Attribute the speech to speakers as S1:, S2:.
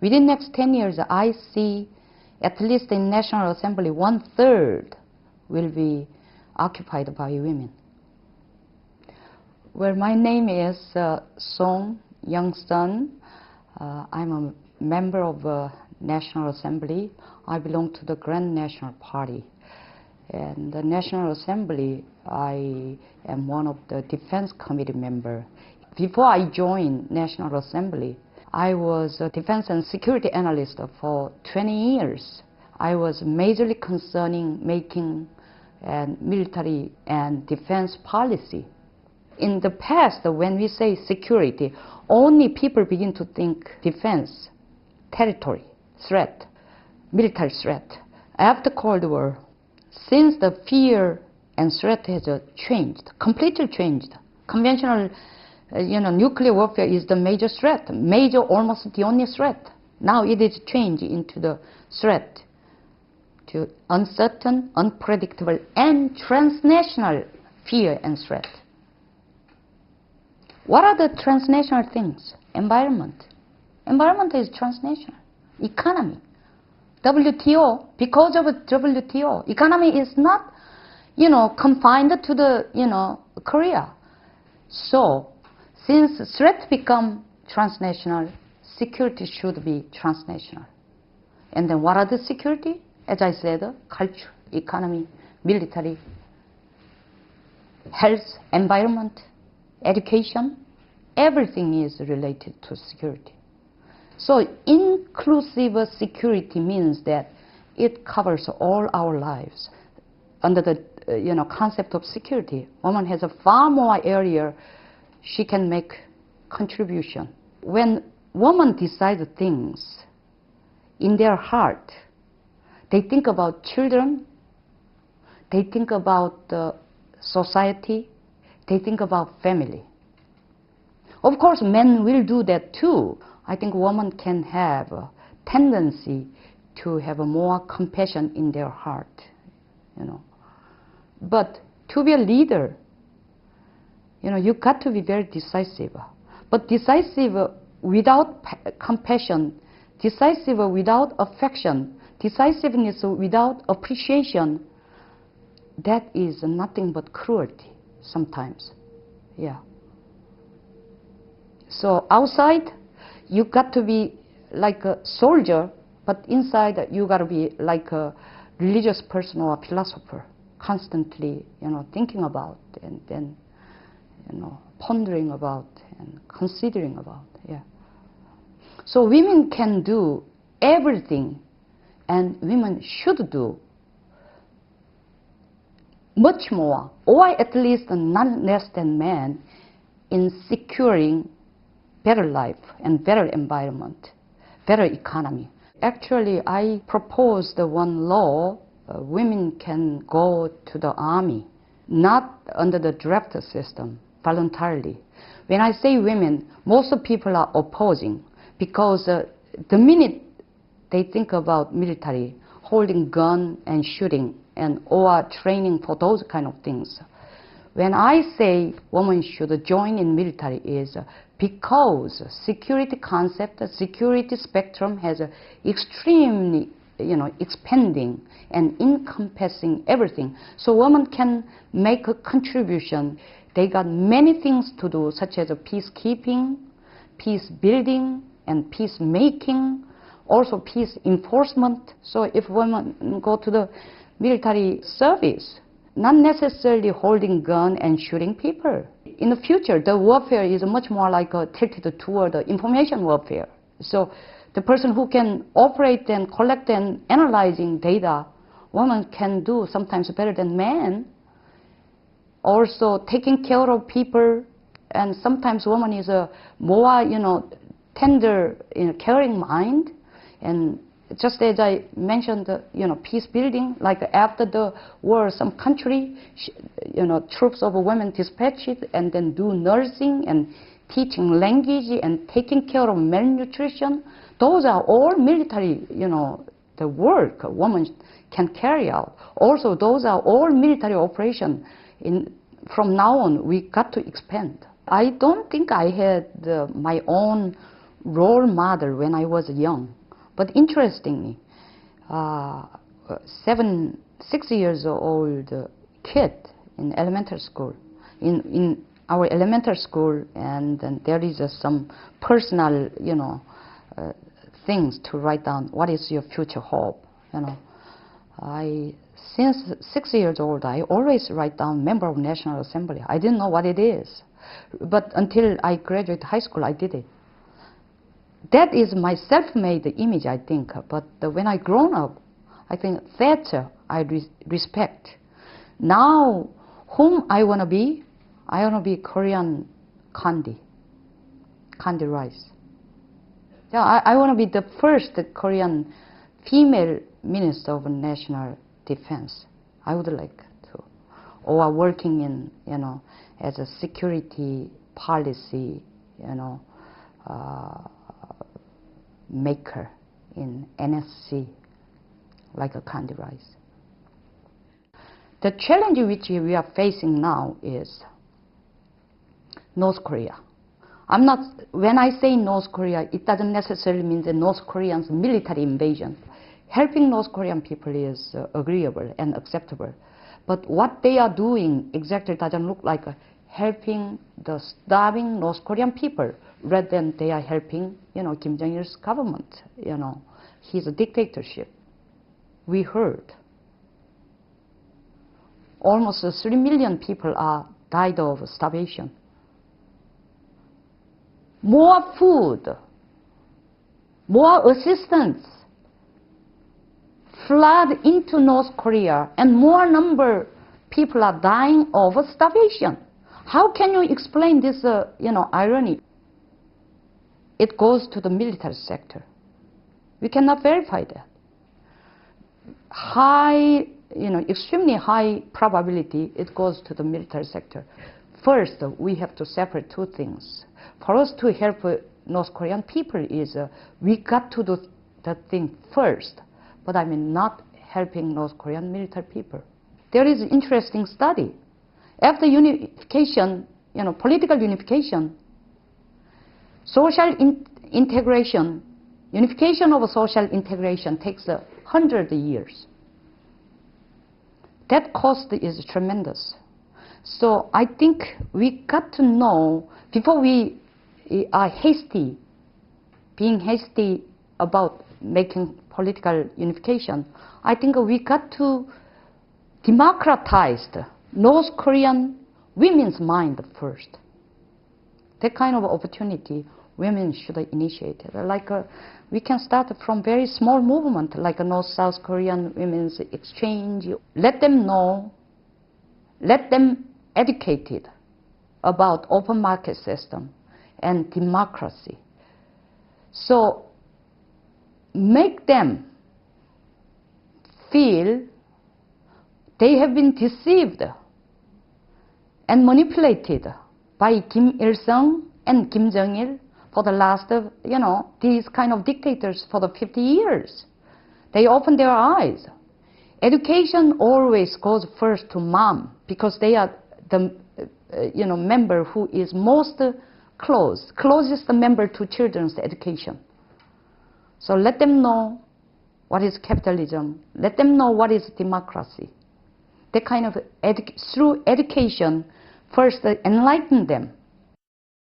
S1: Within next 10 years, I see at least in National Assembly, 1/3 will be occupied by women. Well, my name is Song Young-sun. I'm a member of National Assembly. I belong to the Grand National Party. And the National Assembly, I am one of the Defense Committee member. Before I joined National Assembly, I was a defense and security analyst for 20 years. I was majorly concerning making military and defense policy. In the past, when we say security, only people begin to think defense, territory, threat, military threat. After Cold War, since the fear and threat has changed, completely changed. Conventional, nuclear warfare is the major threat, almost the only threat. Now it is changed into the threat to uncertain, unpredictable, and transnational fear and threat. What are the transnational things? Environment. Environment is transnational. Economy. WTO, because of WTO, economy is not, confined to the, Korea. So, since threats become transnational, security should be transnational. And then what are the security? As I said, culture, economy, military, health, environment, education, everything is related to security. So inclusive security means that it covers all our lives. Under the concept of security, woman has a far more area she can make contribution. When women decide things in their heart, they think about children, they think about society, they think about family. Of course, men will do that too. I think women can have a tendency to have a more compassion in their heart, But to be a leader, you got to be very decisive. But decisive without compassion, decisive without affection, decisiveness without appreciation, that is nothing but cruelty sometimes. Yeah. So outside, you got to be like a soldier, but inside you got to be like a religious person or a philosopher, constantly, thinking about and then, pondering about and considering about. Yeah. So women can do everything, and women should do much more, or at least not less than men, in securing better life and better environment, better economy. Actually, I proposed one law, women can go to the army, not under the draft system, voluntarily. When I say women, most people are opposing, because the minute they think about military, holding gun and shooting, or training for those kind of things. When I say women should join in military is because security concept, security spectrum has extremely, expanding and encompassing everything. So women can make a contribution. They got many things to do, such as peacekeeping, peace building, and peacemaking, also peace enforcement. So if women go to the military service, not necessarily holding gun and shooting people. In the future, the warfare is much more like tilted toward the information warfare. So the person who can operate and collect and analyzing data, women can do sometimes better than men. Also taking care of people, and sometimes woman is a more, tender, caring mind. And just as I mentioned, peace building, like after the war, some country, troops of women dispatched and then do nursing and teaching language and taking care of malnutrition. Those are all military, the work a woman can carry out. Also, those are all military operations. From now on, we got to expand. I don't think I had my own role model when I was young. But interestingly, 6 years old kid in elementary school, in our elementary school, and then there is some personal, things to write down. What is your future hope? Since 6 years old, I always write down member of National Assembly. I didn't know what it is, but until I graduated high school, I did it. That is my self-made image, I think. But when I grown up, I think Thatcher I respect. Now, whom I want to be? I want to be Korean Kandi Rice. Yeah, I want to be the first Korean female Minister of National Defense. I would like to. Or working in, as a security policy, maker in NSC, like a Kandi Rice. The challenge which we are facing now is North Korea. When I say North Korea, it doesn't necessarily mean the North Koreans' military invasion. Helping North Korean people is agreeable and acceptable. But what they are doing exactly doesn't look like helping the starving North Korean people, rather than they are helping, Kim Jong-il's government, his dictatorship. We heard almost 3 million people died of starvation. More food, more assistance flood into North Korea, and more number people are dying of starvation. How can you explain this, irony? It goes to the military sector. We cannot verify that. Extremely high probability it goes to the military sector. First, we have to separate two things. For us to help North Korean people is we got to do that thing first, but I mean not helping North Korean military people. There is an interesting study. After unification, political unification, social integration, unification of social integration takes 100 years. That cost is tremendous. So I think we got to know, before we are being hasty about making political unification, I think we got to democratize the North Korean women's mind first. That kind of opportunity women should initiate. We can start from very small movement, like a North-South Korean women's exchange. Let them know, let them educated about open market system and democracy. So make them feel they have been deceived and manipulated by Kim Il-sung and Kim Jong-il for the last, these kind of dictators for the 50 years. They open their eyes. Education always goes first to mom, because they are the member who is most closest member to children's education. So let them know what is capitalism. Let them know what is democracy. That kind of through education, first enlighten them